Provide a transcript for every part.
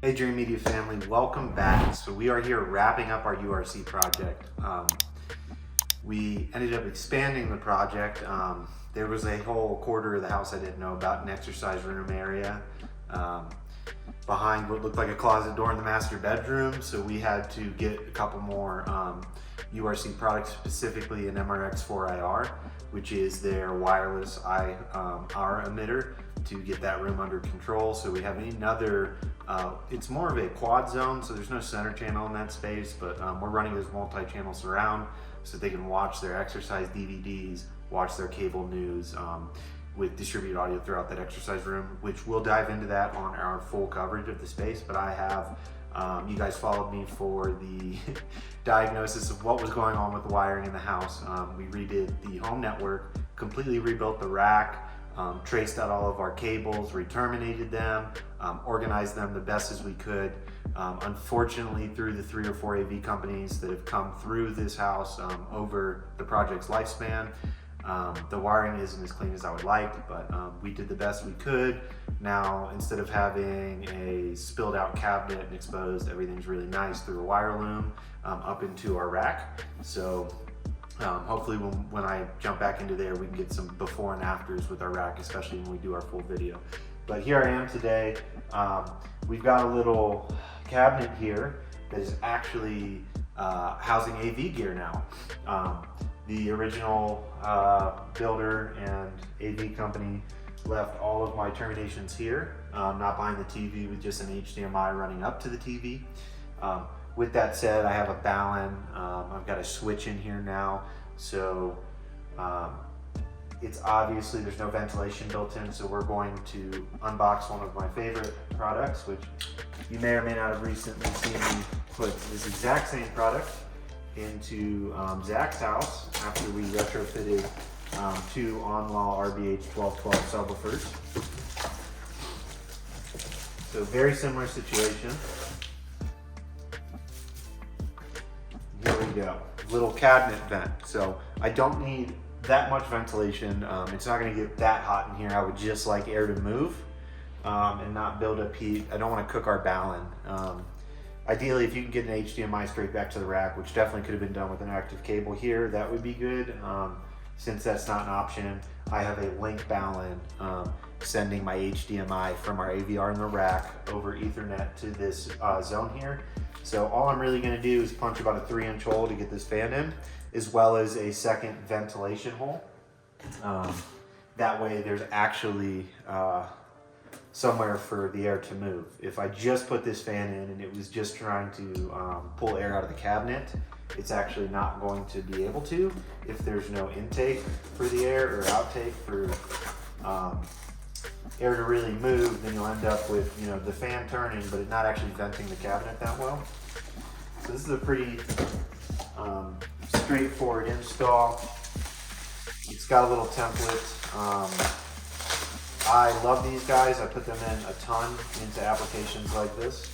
Hey Dream Media family, welcome back. So we are here wrapping up our URC project. We ended up expanding the project. There was a whole quarter of the house I didn't know about, an exercise room area behind what looked like a closet door in the master bedroom. So we had to get a couple more URC products, specifically an MRX4IR, which is their wireless IR emitter, to get that room under control. So we have another, it's more of a quad zone, so there's no center channel in that space, but we're running this multi-channel surround so they can watch their exercise DVDs, watch their cable news with distributed audio throughout that exercise room, which we'll dive into that on our full coverage of the space. But I have, you guys followed me for the diagnosis of what was going on with the wiring in the house. We redid the home network, completely rebuilt the rack, traced out all of our cables, re-terminated them, organized them the best as we could. Unfortunately, through the 3 or 4 AV companies that have come through this house over the project's lifespan, the wiring isn't as clean as I would like, but we did the best we could. Now, instead of having a spilled out cabinet and exposed, everything's really nice through a wire loom up into our rack. So hopefully when I jump back into there, we can get some before and afters with our rack, especially when we do our full video. But here I am today. We've got a little cabinet here that is actually housing AV gear now. The original builder and AV company left all of my terminations here, not behind the TV, with just an HDMI running up to the TV. With that said, I have a Ballon. I've got a switch in here now, so it's obviously there's no ventilation built in, so we're going to unbox one of my favorite products, which you may or may not have recently seen me put this exact same product into Zach's house after we retrofitted 2 on-wall RBH 1212 subwoofers. So very similar situation. Here we go, little cabinet vent. So I don't need that much ventilation. It's not gonna get that hot in here. I would just like air to move and not build up heat. I don't wanna cook our Ballon. Ideally, if you can get an HDMI straight back to the rack, which definitely could have been done with an active cable here, that would be good. Since that's not an option, I have a link Ballon sending my HDMI from our AVR in the rack over Ethernet to this zone here. So all I'm really gonna do is punch about a 3-inch hole to get this fan in, as well as a second ventilation hole. That way there's actually somewhere for the air to move. If I just put this fan in and it was just trying to pull air out of the cabinet, it's actually not going to be able to if there's no intake for the air or outtake for air to really move. Then you'll end up with, you know, the fan turning but it not actually venting the cabinet that well. So this is a pretty straightforward install. It's got a little template. I love these guys. I put them in a ton into applications like this.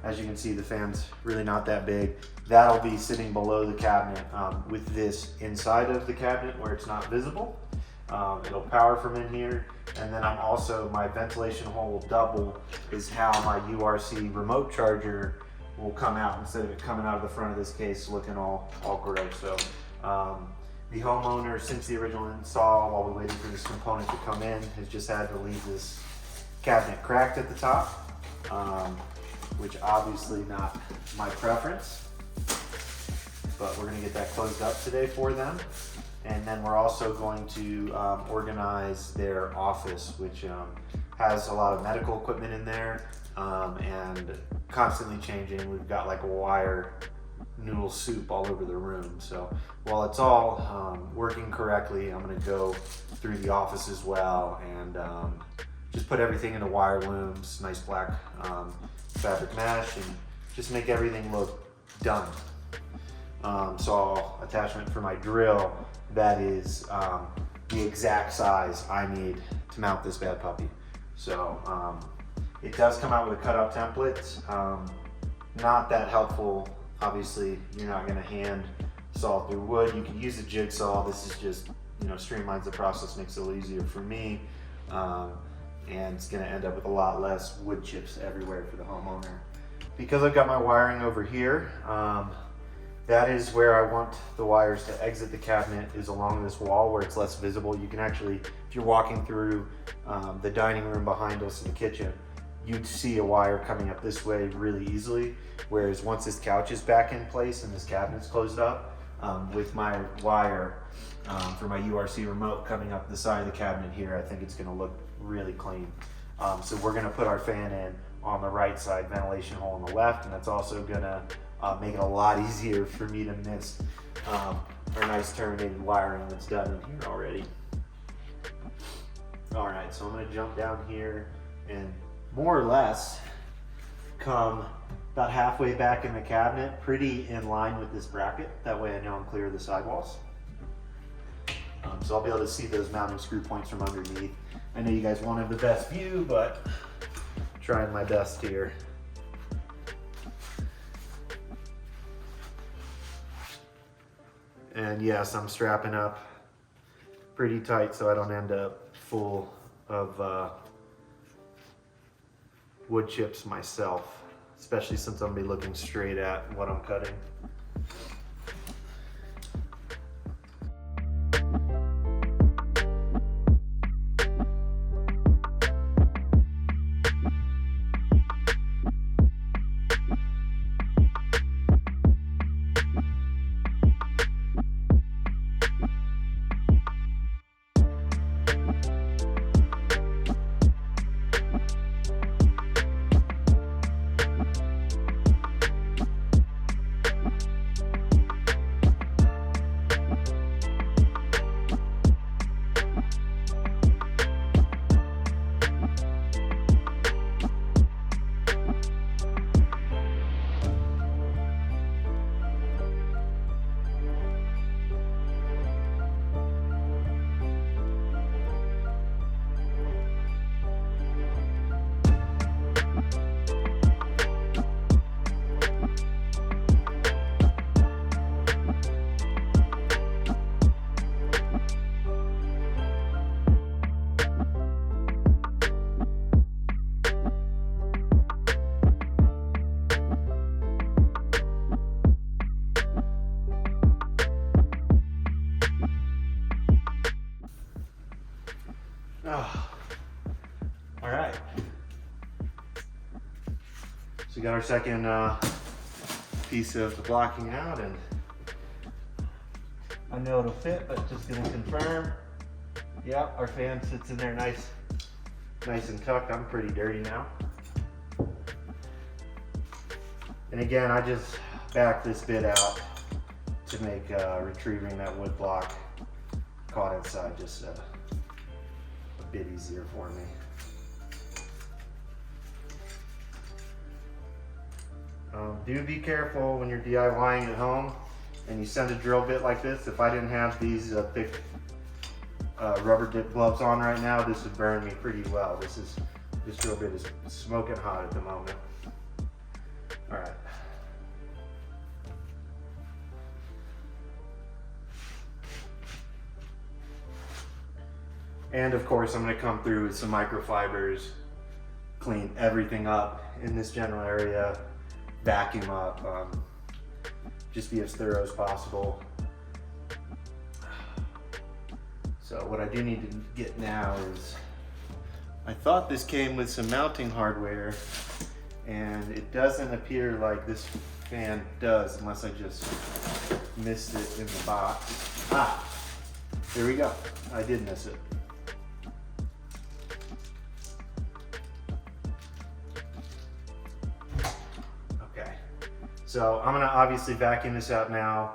As you can see, the fan's really not that big. That'll be sitting below the cabinet with this inside of the cabinet where it's not visible. It'll power from in here. And then I'm also, my ventilation hole will double, is how my URC remote charger will come out instead of it coming out of the front of this case looking all gross. So the homeowner, since the original install, while we waited for this component to come in, has just had to leave this cabinet cracked at the top, which obviously not my preference, but we're gonna get that closed up today for them. And then we're also going to organize their office, which has a lot of medical equipment in there and constantly changing. We've got like a wire noodle soup all over the room. So while it's all working correctly, I'm gonna go through the office as well and just put everything into wire looms, nice black fabric mesh, and just make everything look done. Saw attachment for my drill that is the exact size I need to mount this bad puppy. So it does come out with a cutout template. Not that helpful. Obviously, you're not gonna hand saw through wood. You can use a jigsaw. This is just, you know, streamlines the process, makes it a little easier for me. and it's gonna end up with a lot less wood chips everywhere for the homeowner. Because I've got my wiring over here, that is where I want the wires to exit the cabinet, is along this wall where it's less visible. You can actually, if you're walking through the dining room behind us in the kitchen, you'd see a wire coming up this way really easily. Whereas once this couch is back in place and this cabinet's closed up, with my wire for my URC remote coming up the side of the cabinet here, I think it's gonna look really clean. So we're gonna put our fan in on the right side, ventilation hole on the left, and that's also gonna make it a lot easier for me to miss our nice terminated wiring that's done in here already. All right, so I'm gonna jump down here and more or less come about halfway back in the cabinet, pretty in line with this bracket. That way I know I'm clear of the sidewalls. So I'll be able to see those mounting screw points from underneath. I know you guys won't have the best view, but trying my best here. And yes, I'm strapping up pretty tight so I don't end up full of wood chips myself, especially since I'm gonna be looking straight at what I'm cutting. Oh, all right. So we got our second piece of the blocking out, and I know it'll fit, but just gonna confirm. Yep, our fan sits in there nice and tucked. I'm pretty dirty now. And again, I just back this bit out to make retrieving that wood block caught inside just a bit easier for me. Do be careful when you're DIYing at home and you send a drill bit like this. If I didn't have these thick rubber dip gloves on right now, this would burn me pretty well. This drill bit is smoking hot at the moment. All right. And of course, I'm gonna come through with some microfibers, clean everything up in this general area, vacuum up, just be as thorough as possible. So what I do need to get now is, I thought this came with some mounting hardware, and it doesn't appear like this fan does unless I just missed it in the box. Ah, there we go. I did miss it. So I'm gonna obviously vacuum this out now,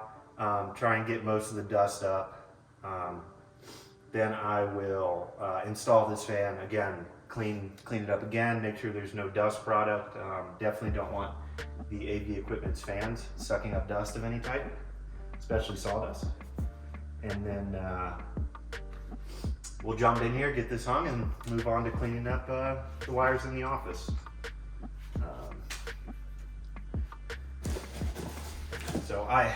try and get most of the dust up. Then I will install this fan again, clean it up again, make sure there's no dust product. Definitely don't want the AV Equipment's fans sucking up dust of any type, especially sawdust. And then we'll jump in here, get this hung, and move on to cleaning up the wires in the office. So I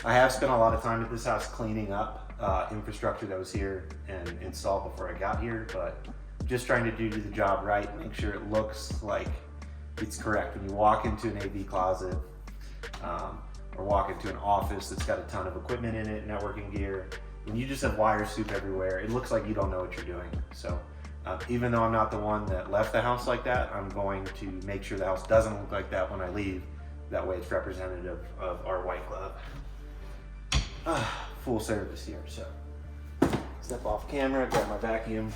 have spent a lot of time at this house cleaning up infrastructure that was here and installed before I got here, but just trying to do the job right, make sure it looks like it's correct. When you walk into an AV closet or walk into an office that's got a ton of equipment in it, networking gear, when you just have wire soup everywhere, it looks like you don't know what you're doing. So even though I'm not the one that left the house like that, I'm going to make sure the house doesn't look like that when I leave. That way it's representative of our white glove. Full service here, so step off camera, grab my vacuum.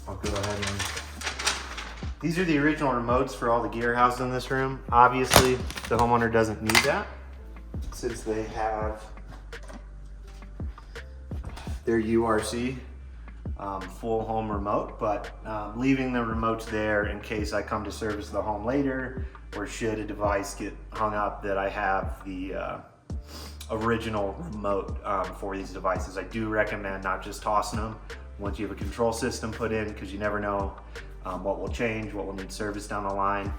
I'll go ahead and, these are the original remotes for all the gear housed in this room. Obviously, the homeowner doesn't need that since they have their URC full home remote, but leaving the remotes there in case I come to service the home later, or should a device get hung up, that I have the original remote for these devices. I do recommend not just tossing them once you have a control system put in, because you never know what will change, what will need service down the line.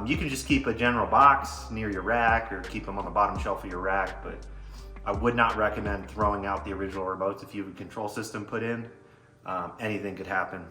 You can just keep a general box near your rack or keep them on the bottom shelf of your rack, but I would not recommend throwing out the original remotes if you have a control system put in. Anything could happen.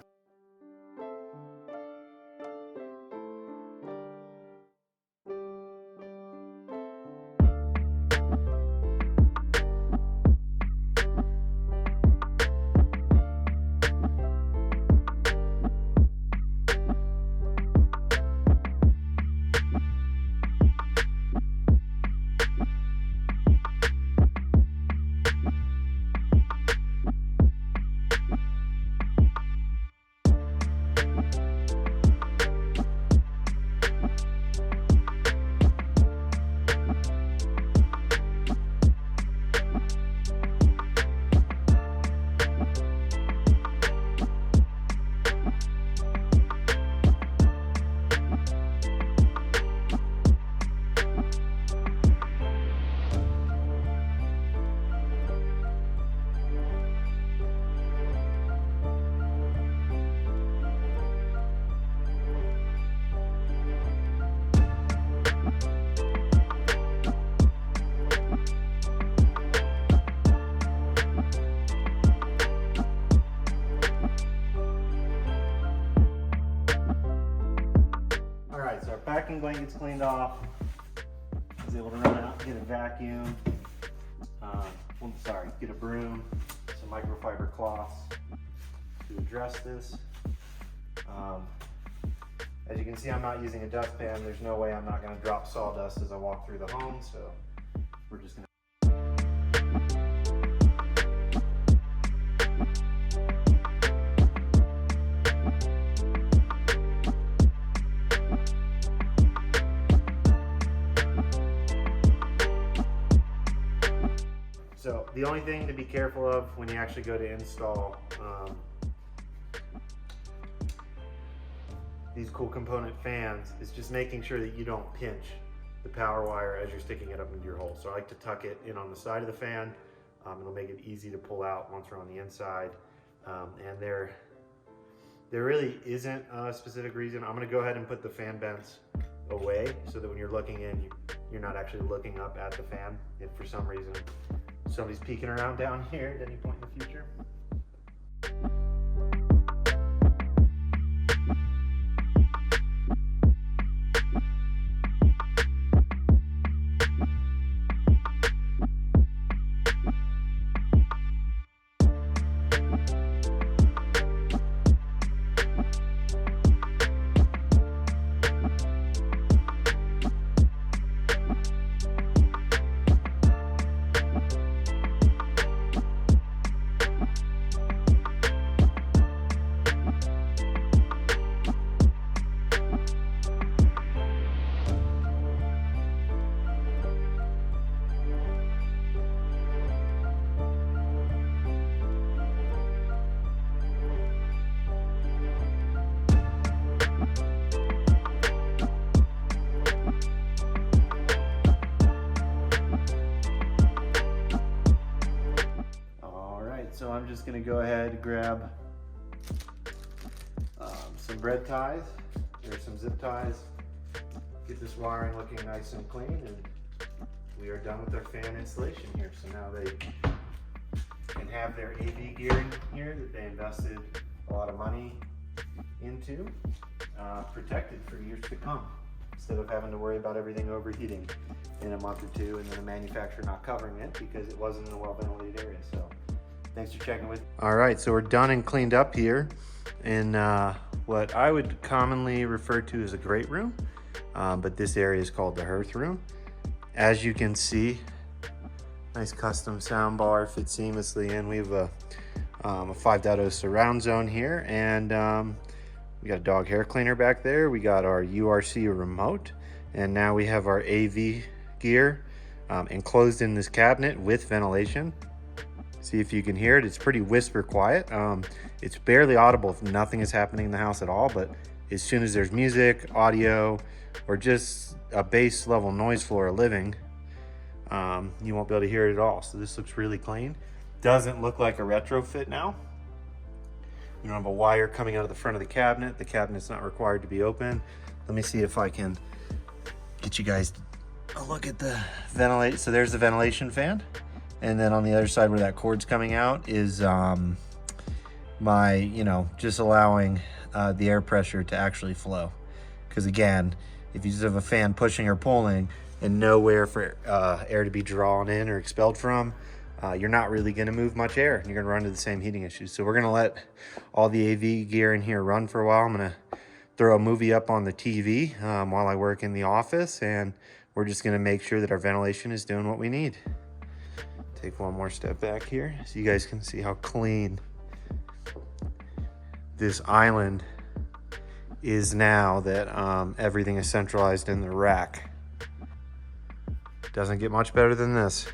So our packing blanket's cleaned off. I was able to run out and get a vacuum. Get a broom, some microfiber cloths to address this. As you can see, I'm not using a dustpan. There's no way I'm not going to drop sawdust as I walk through the home, so we're just going to. So the only thing to be careful of when you actually go to install these cool component fans is just making sure that you don't pinch the power wire as you're sticking it up into your hole. So I like to tuck it in on the side of the fan. It'll make it easy to pull out once we're on the inside. And there really isn't a specific reason. I'm gonna go ahead and put the fan vents away so that when you're looking in, you're not actually looking up at the fan if for some reason somebody's peeking around down here at any point in the future. So I'm just gonna go ahead and grab some bread ties There's some zip ties. Get this wiring looking nice and clean, and we are done with our fan installation here. So now they can have their AV gear in here that they invested a lot of money into, protected for years to come, instead of having to worry about everything overheating in a month or two and then the manufacturer not covering it because it wasn't in a well-ventilated area. So thanks for checking with me. All right, so we're done and cleaned up here in what I would commonly refer to as a great room, but this area is called the hearth room. As you can see, nice custom sound bar fits seamlessly in. We have a 5.0 surround zone here, and we got a dog hair cleaner back there. We got our URC remote, and now we have our AV gear enclosed in this cabinet with ventilation. See if you can hear it. It's pretty whisper quiet. It's barely audible if nothing is happening in the house at all, but as soon as there's music, audio, or just a base level noise floor living, you won't be able to hear it at all. So this looks really clean. Doesn't look like a retrofit now. You don't have a wire coming out of the front of the cabinet. The cabinet's not required to be open. Let me see if I can get you guys a look at the ventilation. So there's the ventilation fan. And then on the other side where that cord's coming out is just allowing the air pressure to actually flow. Because again, if you just have a fan pushing or pulling and nowhere for air to be drawn in or expelled from, you're not really going to move much air, and you're going to run into the same heating issues. So we're going to let all the AV gear in here run for a while. I'm going to throw a movie up on the TV while I work in the office, and we're just going to make sure that our ventilation is doing what we need. Take one more step back here so you guys can see how clean this island is now that everything is centralized in the rack. Doesn't get much better than this.